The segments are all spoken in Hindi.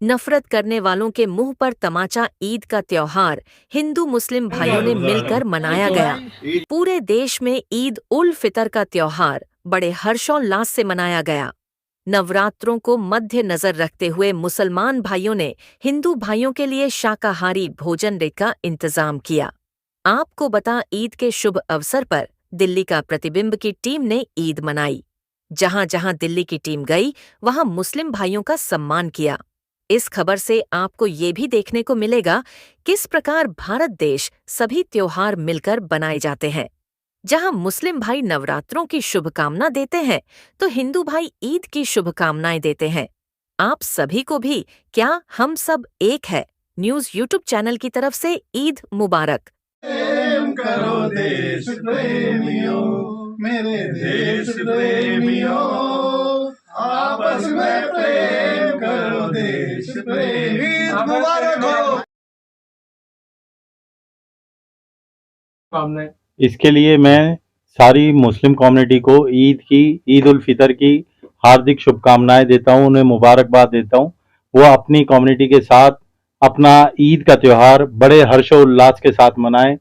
नफरत करने वालों के मुंह पर तमाचा। ईद का त्योहार हिंदू मुस्लिम भाइयों ने मिलकर मनाया गया। पूरे देश में ईद उल फितर का त्योहार बड़े हर्षोल्लास से मनाया गया। नवरात्रों को मध्य नजर रखते हुए मुसलमान भाइयों ने हिंदू भाइयों के लिए शाकाहारी भोजन का इंतजाम किया। आपको बता, ईद के शुभ अवसर पर दिल्ली का प्रतिबिंब की टीम ने ईद मनाई। जहां जहां दिल्ली की टीम गई, वहां मुस्लिम भाइयों का सम्मान किया। इस खबर से आपको ये भी देखने को मिलेगा किस प्रकार भारत देश सभी त्योहार मिलकर बनाए जाते हैं। जहां मुस्लिम भाई नवरात्रों की शुभकामना देते हैं, तो हिंदू भाई ईद की शुभकामनाएं देते हैं। आप सभी को भी क्या हम सब एक है न्यूज़ यूट्यूब चैनल की तरफ से ईद मुबारक। प्रेम करो देश प्रेमियों, मेरे देश प्रेमियों, आपस में प्रेम करो देश प्रेमी। ईद मुबारक हो। इसके लिए मैं सारी मुस्लिम कम्युनिटी को ईद उल फितर की हार्दिक शुभकामनाएं देता हूं, उन्हें मुबारकबाद देता हूं। वो अपनी कम्युनिटी के साथ अपना ईद का त्योहार बड़े हर्षोल्लास के साथ मनाएं।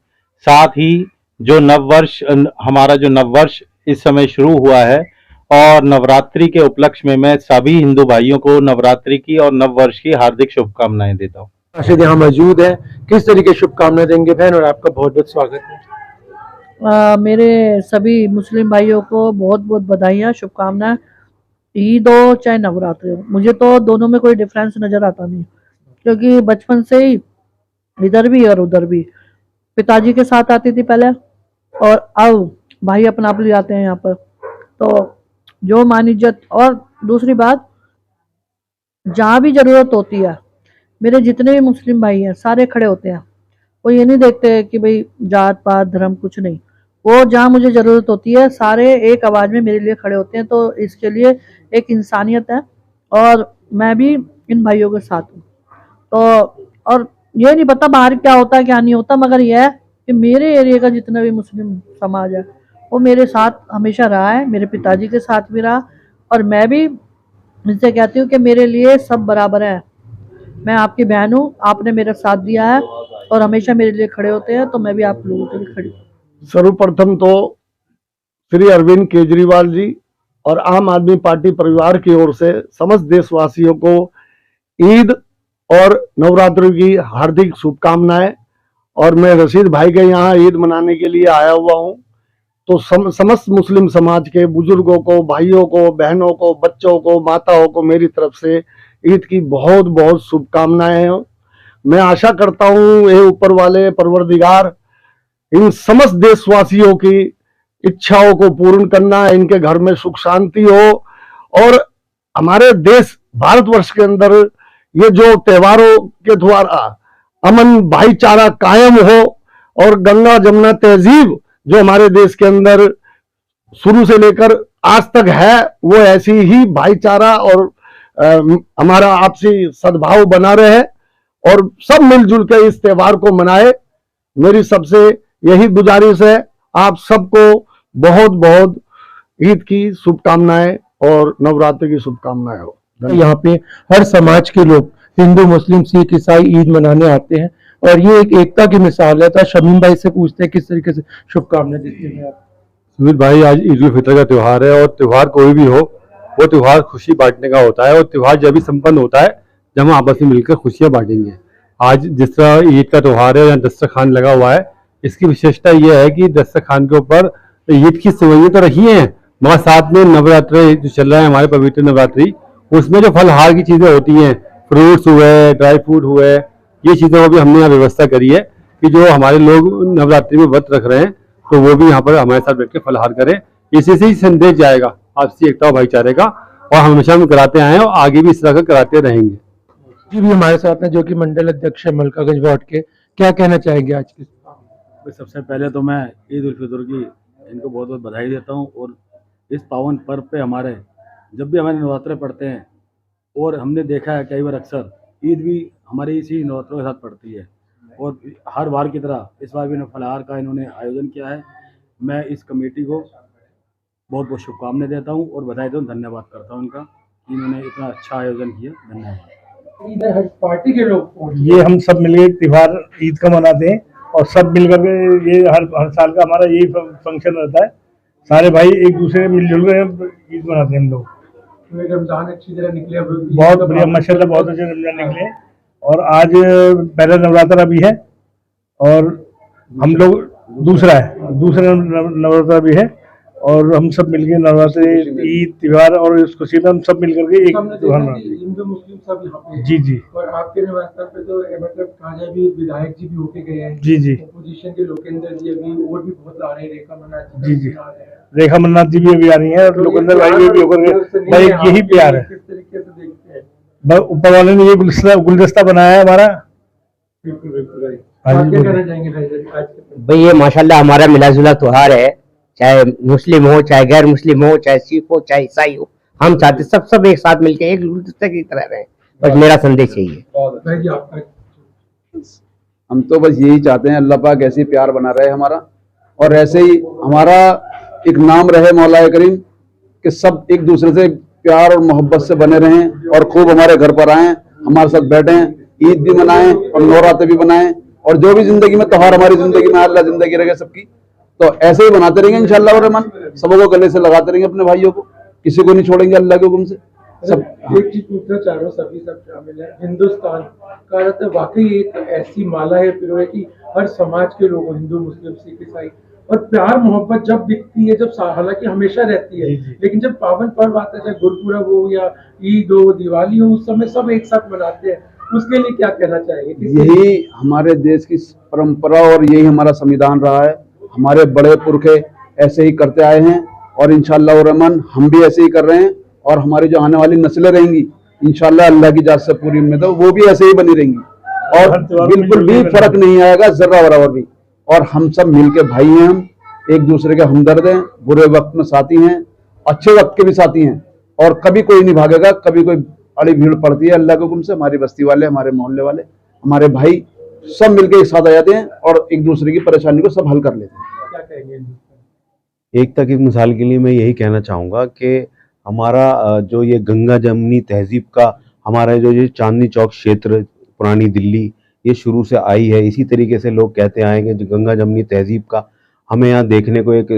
साथ ही जो नववर्ष हमारा जो नववर्ष इस समय शुरू हुआ है, और नवरात्रि के उपलक्ष्य में मैं सभी हिंदू भाइयों को नवरात्रि की और नववर्ष की हार्दिक शुभकामनाएं देता हूँ। राशिद यहाँ मौजूद है, किस तरीके शुभकामनाएं देंगे बहन, और आपका बहुत बहुत स्वागत है। मेरे सभी मुस्लिम भाइयों को बहुत बहुत बधाइयाँ, शुभकामनाएं। ईद हो चाहे नवरात्रि हो, मुझे तो दोनों में कोई डिफरेंस नज़र आता नहीं, क्योंकि बचपन से ही इधर भी और उधर भी पिताजी के साथ आती थी पहले, और अब भाई अपना आप ले आते हैं यहाँ पर। तो जो मान इज्जत, और दूसरी बात, जहाँ भी ज़रूरत होती है मेरे जितने भी मुस्लिम भाई हैं सारे खड़े होते हैं। वो ये नहीं देखते कि भाई जात पात धर्म कुछ नहीं, वो जहाँ मुझे ज़रूरत होती है सारे एक आवाज़ में मेरे लिए खड़े होते हैं। तो इसके लिए एक इंसानियत है, और मैं भी इन भाइयों के साथ हूँ। तो और ये नहीं पता बाहर क्या होता है क्या नहीं होता, मगर यह है कि मेरे एरिया का जितना भी मुस्लिम समाज है वो मेरे साथ हमेशा रहा है, मेरे पिताजी के साथ भी रहा, और मैं भी इनसे कहती हूँ कि मेरे लिए सब बराबर है। मैं आपकी बहन हूँ, आपने मेरा साथ दिया है और हमेशा मेरे लिए खड़े होते हैं, तो मैं भी आप लोगों के लिए खड़ी हूँ। सर्वप्रथम तो श्री अरविंद केजरीवाल जी और आम आदमी पार्टी परिवार की ओर से समस्त देशवासियों को ईद और नवरात्रि की हार्दिक शुभकामनाएं। और मैं रशीद भाई के यहाँ ईद मनाने के लिए आया हुआ हूँ। तो समस्त मुस्लिम समाज के बुजुर्गों को, भाइयों को, बहनों को, बच्चों को, माताओं को मेरी तरफ से ईद की बहुत बहुत शुभकामनाएं हैं। मैं आशा करता हूँ ये ऊपर वाले परवरदिगार इन समस्त देशवासियों की इच्छाओं को पूर्ण करना, इनके घर में सुख शांति हो, और हमारे देश भारतवर्ष के अंदर ये जो त्योहारों के द्वारा अमन भाईचारा कायम हो, और गंगा जमुना तहजीब जो हमारे देश के अंदर शुरू से लेकर आज तक है, वो ऐसी ही भाईचारा और हमारा आपसी सद्भाव बना रहे, और सब मिलजुल के इस त्योहार को मनाए। मेरी सबसे यही गुजारिश है, आप सबको बहुत बहुत ईद की शुभकामनाएं और नवरात्रि की शुभकामनाएं हो। यहाँ पे हर समाज के लोग, हिंदू मुस्लिम सिख ईसाई, ईद मनाने आते हैं, और ये एक एकता की मिसाल है। तो शमीम भाई से पूछते हैं किस तरीके से शुभकामनाएं देते हैं आप। सुमित भाई, आज ईद उल फितर का त्योहार है, और त्योहार कोई भी हो वो त्योहार खुशी बांटने का होता है, और त्योहार जब भी संपन्न होता है जब हम आपस में मिलकर खुशियां बांटेंगे। आज जिस तरह ईद का त्योहार है, यहाँ दस्तरखान लगा हुआ है, इसकी विशेषता यह है कि दस्तरखान के ऊपर ईद की सेवइयां तो रखी हैं, मगर साथ में नवरात्रि जो चल रहा है, हमारे पवित्र नवरात्रि, उसमें जो फलहार की चीजें होती हैं, फ्रूट्स हुए, ड्राई फ्रूट हुए, ये चीजों को भी हमने यहाँ व्यवस्था करी है कि जो हमारे लोग नवरात्रि में व्रत रख रहे हैं तो वो भी यहाँ पर हमारे साथ बैठ के फलहार करें। इसी से ही संदेश जाएगा आपसी एकता और भाईचारे का, और हमेशा हम कराते आए हैं और आगे भी इस तरह का कराते रहेंगे। जी भी हमारे साथ हैं, जो कि मंडल अध्यक्ष है मलकागंज वार्ड के, क्या कहना चाहेंगे आज के। सबसे पहले तो मैं ईद उल फितर की इनको बहुत बहुत बधाई देता हूँ। और इस पावन पर्व पे हमारे जब भी हमारे नवरात्रे पड़ते हैं, और हमने देखा है कई बार अक्सर ईद भी हमारी इसी नवरात्रों के साथ पड़ती है, और हर बार की तरह इस बार भी फलाहार का इन्होंने आयोजन किया है। मैं इस कमेटी को बहुत बहुत शुभकामनाएं देता हूँ और बधाई देता हूँ, धन्यवाद करता हूँ उनका, इन्होंने इतना अच्छा आयोजन किया। धन्यवाद। इधर हर पार्टी के लोग पहुंचे। ये हम सब मिलकर त्योहार ईद का मनाते हैं और सब मिलकर के ये हर साल का हमारा यही फंक्शन रहता है। सारे भाई एक दूसरे से मिलजुल कर ईद मनाते हैं हम लोग। तो रमजान अच्छी तरह निकले, बहुत बढ़िया माशाल्लाह, बहुत अच्छे रमजान निकले। और आज पहला नवरात्र अभी है और हम लोग दूसरा नवरात्र भी है और हम सब मिलकर नवरात्रि, ईद, त्योहार और इस खुशी में हम सब मिलकर के एक त्योहार मनाते हैं। हिंदू मुस्लिम सब यहाँ पे जी जी। और आपके नवरात्र पे तो मतलब कहा जाए भी विधायक जी भी होके गए हैं। जी जी। अपोजिशन के लोकेंद्र जी अभी और भी बहुत आ रहे हैं, रेखा मन्नाथ जी जी। आ रहे हैं। रेखा मन्नाथ जी भी अभी आ रही है और लोकेंद्र भाई भी होकर के भाई यही प्यार है। किस तरीके से देखते हैं? ऊपर वाले ने ये गुलदस्ता बनाया है हमारा। बिल्कुल बिल्कुल भाई। हाँ आप जी, क्या बोलिए। कहना चाहेंगे भाई आज के? भाई ये माशाल्लाह हमारा मिला जुला त्योहार है, चाहे मुस्लिम हो, चाहे गैर मुस्लिम हो, चाहे सिख हो, चाहे ईसाई हो। हम चाहते सब एक साथ मिलके एक दूसरे की तरह रहे। बस मेरा संदेश यही है। भाई जी आपका? हम तो बस यही चाहते हैं अल्लाह पाक ऐसे ही प्यार बना रहे हमारा और ऐसे ही हमारा एक नाम रहे मौला करीम कि सब एक दूसरे से प्यार और मोहब्बत से बने रहें और खूब हमारे घर पर आएं, हमारे साथ बैठें, ईद भी मनाएं और नवरात्र भी मनाएं और जो भी जिंदगी में त्योहार हमारी जिंदगी में अल्लाह जिंदगी रखे सबकी, तो ऐसे ही बनाते रहेंगे इंशाअल्लाह और रहमान। सबको गले से लगाते रहेंगे अपने भाइयों को, किसी को नहीं छोड़ेंगे अल्लाह के हुक्म से। सब एक चीज पूछना चाह रहा हूँ, सभी सब शामिल है। हिंदुस्तान कहा जाता है वाकई एक ऐसी माला है पिरोए की हर समाज के लोग, हिंदू मुस्लिम सिख ईसाई, और प्यार मोहब्बत जब दिखती है, जब हालांकि हमेशा रहती है, लेकिन जब पावन पर्व आता है, चाहे गुरपुरब हो या ईद हो, दिवाली हो, उस समय सब एक साथ मनाते हैं। उसके लिए क्या कहना चाहेंगे? यही हमारे देश की परंपरा और यही हमारा संविधान रहा है। हमारे बड़े पुरखे ऐसे ही करते आए हैं और इंशाअल्लाह रहमान हम भी ऐसे ही कर रहे हैं और हमारी जो आने वाली नस्लें रहेंगी इंशाअल्लाह अल्लाह की जात से पूरी उम्मीद है वो भी ऐसे ही बनी रहेंगी और बिल्कुल भी फर्क नहीं आएगा जर्रा बराबर भी। और हम सब मिलके भाई हैं, हम एक दूसरे के हमदर्द हैं, बुरे वक्त में साथी हैं, अच्छे वक्त के भी साथी हैं और कभी कोई नहीं भागेगा। कभी कोई बड़ी भीड़ पड़ती है अल्लाह के हुक्म से, हमारी बस्ती वाले, हमारे मोहल्ले वाले, हमारे भाई सब मिलके एक साथ आ जाते हैं और एक दूसरे की परेशानी को सब हल कर लेते हैं। क्या कहेंगे? एकता की मिसाल के लिए मैं यही कहना चाहूँगा कि हमारा जो ये गंगा जमनी तहजीब का हमारा जो ये चांदनी चौक क्षेत्र पुरानी दिल्ली ये शुरू से आई है, इसी तरीके से लोग कहते आए कि जो गंगा जमनी तहजीब का हमें यहाँ देखने को एक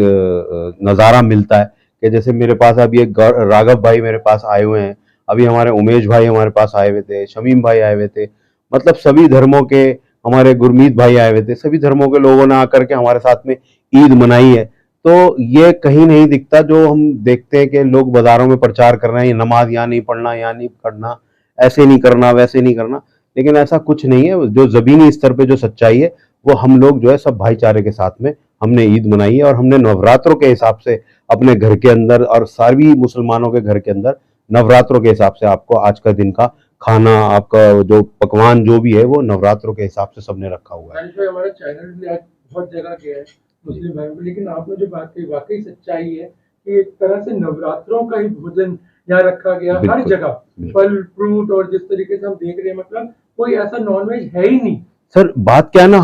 नज़ारा मिलता है कि जैसे मेरे पास अभी एक राघव भाई मेरे पास आए हुए हैं, अभी हमारे उमेश भाई हमारे पास आए हुए थे, शमीम भाई आए हुए थे, मतलब सभी धर्मों के, हमारे गुरमीत भाई आए हुए थे, सभी धर्मों के लोगों ने आकर के हमारे साथ में ईद मनाई है। तो ये कहीं नहीं दिखता जो हम देखते हैं कि लोग बाजारों में प्रचार कर रहे हैं, नमाज यहाँ नहीं पढ़ना, यहाँ नहीं पढ़ना, ऐसे नहीं करना, वैसे नहीं करना, लेकिन ऐसा कुछ नहीं है। जो ज़मीनी स्तर पे जो सच्चाई है वो हम लोग जो है सब भाईचारे के साथ में हमने ईद मनाई है और हमने नवरात्रों के हिसाब से अपने घर के अंदर और सभी मुसलमानों के घर के अंदर नवरात्रों के हिसाब से आपको आज का दिन का खाना, आपका जो पकवान जो भी है वो नवरात्रों के हिसाब से सबने रखा हुआ है। हमारा चैनल भी आज बहुत जगह गया है मुस्लिम भाई को, लेकिन आपने जो बात कही वाकई सच्चाई है कि एक तरह से नवरात्रों का ही भोजन यहाँ रखा गया हर जगह, फल फ्रूट, और जिस तरीके से हम देख रहे हैं मतलब कोई ऐसा नॉनवेज है ही नहीं। सर बात क्या है ना,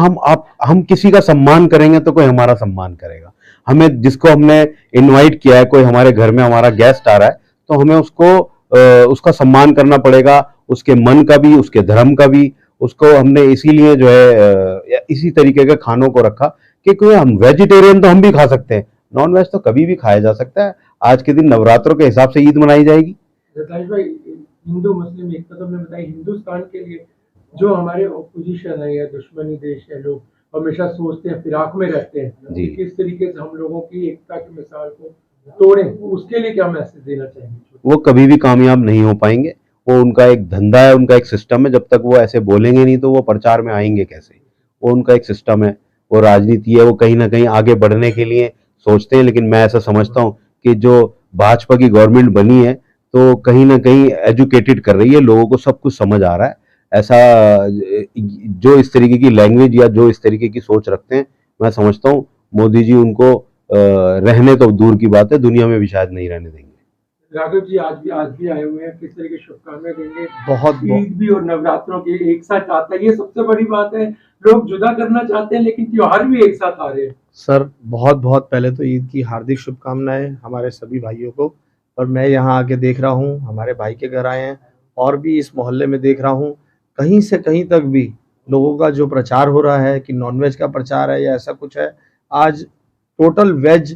हम किसी का सम्मान करेंगे तो कोई हमारा सम्मान करेगा। हमें जिसको हमने इनवाइट किया है, कोई हमारे घर में हमारा गेस्ट आ रहा है तो हमें उसका सम्मान करना पड़ेगा, उसके मन का भी, उसके धर्म का भी। उसको हमने इसीलिए जो है इसी तरीके के खानों को रखा कि कोई हम वेजिटेरियन तो हम भी खा सकते हैं, नॉन वेज तो कभी भी खाया जा सकता है। आज के दिन नवरात्रों के हिसाब से ईद मनाई जाएगी। रताश भाई, हिंदू मुस्लिम एकता तो हमने बताई, हिंदुस्तान के लिए जो हमारे ऑपोजिशन है या दुश्मनी देश है, लोग हमेशा सोचते हैं, फिराक में रहते हैं कि किस तरीके से हम लोगों की एकता की मिसाल को तोड़ें, उसके लिए क्या मैसेज देना चाहेंगे? वो कभी भी कामयाब नहीं हो पाएंगे। वो उनका एक धंधा है, उनका एक सिस्टम है। जब तक वो ऐसे बोलेंगे नहीं तो वो प्रचार में आएंगे कैसे? वो उनका एक सिस्टम है, वो राजनीति है, वो कहीं ना कहीं आगे बढ़ने के लिए सोचते हैं। लेकिन मैं ऐसा समझता हूँ कि जो भाजपा की गवर्नमेंट बनी है तो कहीं ना कहीं एजुकेटेड कर रही है, लोगों को सब कुछ समझ आ रहा है। ऐसा जो इस तरीके की लैंग्वेज या जो इस तरीके की सोच रखते हैं, मैं समझता हूँ मोदी जी उनको रहने तो दूर की बात है, दुनिया में भी शायद नहीं रहने देंगे। राघव जी आज भी आए हुए हैं, किस तरह की शुभकामनाएं देंगे? बहुत ईद भी और नवरात्रों की एक साथ आता है, ये सबसे बड़ी बात है। लोग जुदा करना चाहते हैं लेकिन त्योहार भी एक साथ आ रहे हैं। सर बहुत बहुत पहले तो ईद की हार्दिक शुभकामनाएं हमारे सभी भाइयों को। और मैं यहाँ आके देख रहा हूँ, हमारे भाई के घर आए हैं और भी इस मोहल्ले में देख रहा हूँ, कहीं से कहीं तक भी लोगों का जो प्रचार हो रहा है कि नॉनवेज का प्रचार है या ऐसा कुछ है, आज टोटल वेज,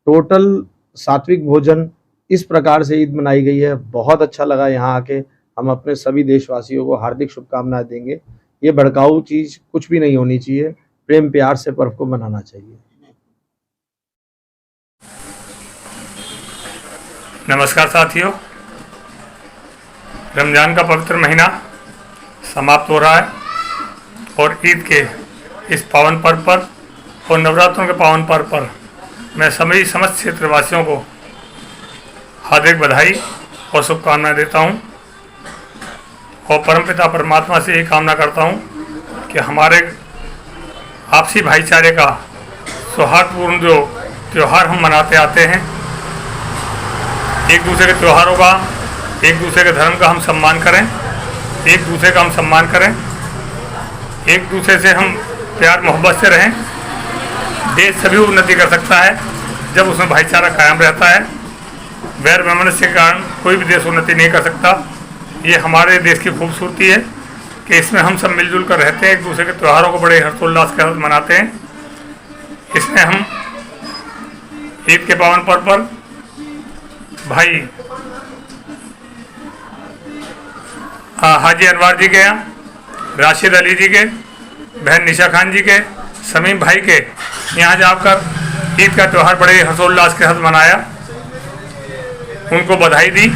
टोटल सात्विक भोजन, इस प्रकार से ईद मनाई गई है। बहुत अच्छा लगा यहाँ आके। हम अपने सभी देशवासियों को हार्दिक शुभकामनाएं देंगे। ये भड़काऊ चीज कुछ भी नहीं होनी चाहिए, प्रेम प्यार से पर्व को मनाना चाहिए। नमस्कार साथियों, रमज़ान का पवित्र महीना समाप्त हो रहा है और ईद के इस पावन पर्व पर और नवरात्रों के पावन पर्व पर मैं सभी समस्त क्षेत्रवासियों को हार्दिक बधाई और शुभकामनाएं देता हूं और परमपिता परमात्मा से ये कामना करता हूं कि हमारे आपसी भाईचारे का सौहार्दपूर्ण जो त्यौहार हम मनाते आते हैं, एक दूसरे के त्योहारों का, एक दूसरे के धर्म का हम सम्मान करें, एक दूसरे का हम सम्मान करें, एक दूसरे से हम प्यार मोहब्बत से रहें। देश सभी उन्नति कर सकता है जब उसमें भाईचारा कायम रहता है। वैर वैमनस्य के कारण कोई भी देश उन्नति नहीं कर सकता। ये हमारे देश की खूबसूरती है कि इसमें हम सब मिलजुल कर रहते हैं, एक दूसरे के त्योहारों को बड़े हर्षोल्लास के साथ मनाते हैं। इसमें हम ईद के पावन पर्व पर भाई हाजी अनवार जी के यहाँ, राशिद अली जी के, बहन निशा खान जी के, समीम भाई के यहाँ जाकर ईद का त्यौहार बड़े हर्षोल्लास के साथ मनाया, उनको बधाई दी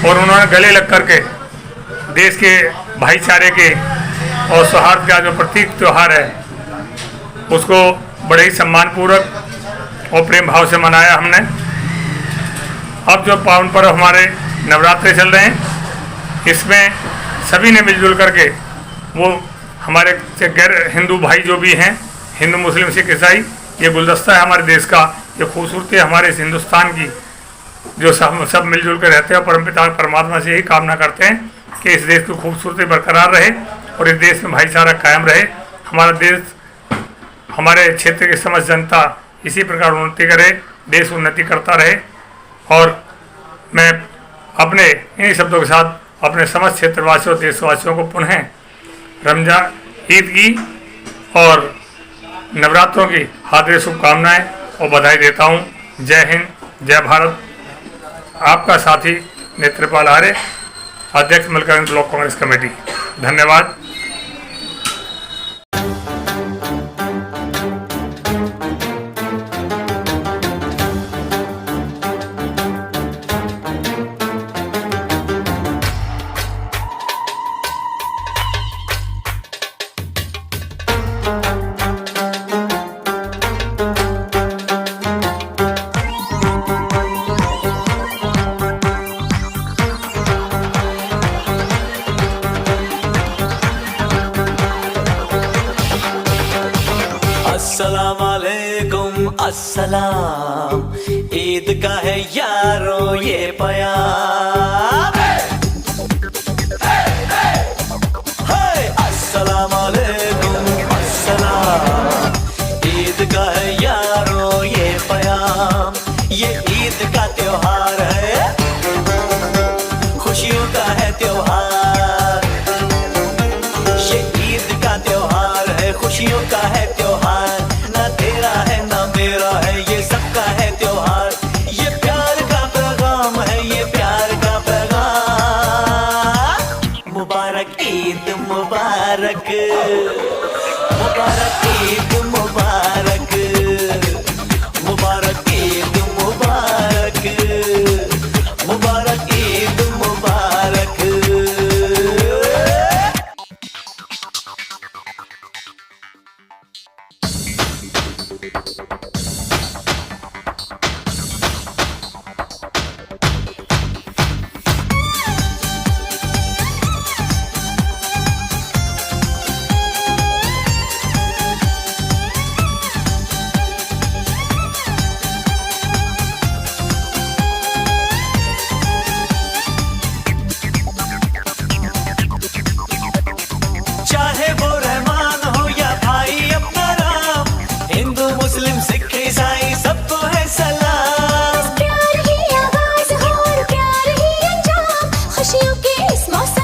और उन्होंने गले लग करके देश के भाईचारे के और सौहार्द का जो प्रतीक त्यौहार है उसको बड़े ही सम्मानपूर्वक और प्रेम भाव से मनाया हमने। अब जो पावन पर्व हमारे नवरात्रे चल रहे हैं, इसमें सभी ने मिलजुल करके वो हमारे गैर हिंदू भाई जो भी हैं, हिंदू मुस्लिम सिख ईसाई, ये गुलदस्ता है हमारे देश का, ये खूबसूरती है हमारे इस हिंदुस्तान की, जो सब मिलजुल कर रहते हैं। परमपिता परमात्मा से यही कामना करते हैं कि इस देश की खूबसूरती बरकरार रहे और इस देश में भाईचारा कायम रहे। हमारा देश, हमारे क्षेत्र की समस्त जनता इसी प्रकार उन्नति करे, देश उन्नति करता रहे। और मैं अपने इन्हीं शब्दों के साथ अपने समस्त क्षेत्रवासियों देशवासियों को पुनः रमजान ईद की और नवरात्रों की हार्दिक शुभकामनाएं और बधाई देता हूं। जय हिंद, जय भारत। आपका साथी नेत्रपाल आर्य, अध्यक्ष मलकागंज ब्लॉक कांग्रेस कमेटी। धन्यवाद। अस्सलाम वालेकुम अस्सलाम, ईद का है यारो ये प्यार। अस्सलाम वालेकुम अस्सलाम, ईद का है यारो ये प्यार। ये ईद का त्योहार है, खुशियों का है त्योहार। ये ईद का त्योहार है, खुशियों का है त्योहार। ना तेरा है ना मेरा है, ये सबका है त्योहार। ये प्यार का पैगाम है, ये प्यार का पैगाम। मुबारक ईद मुबारक, मुबारक ईद मुबारक, मुबारक ईद मुबारक, मुबारक ईद मुबारक। मौसम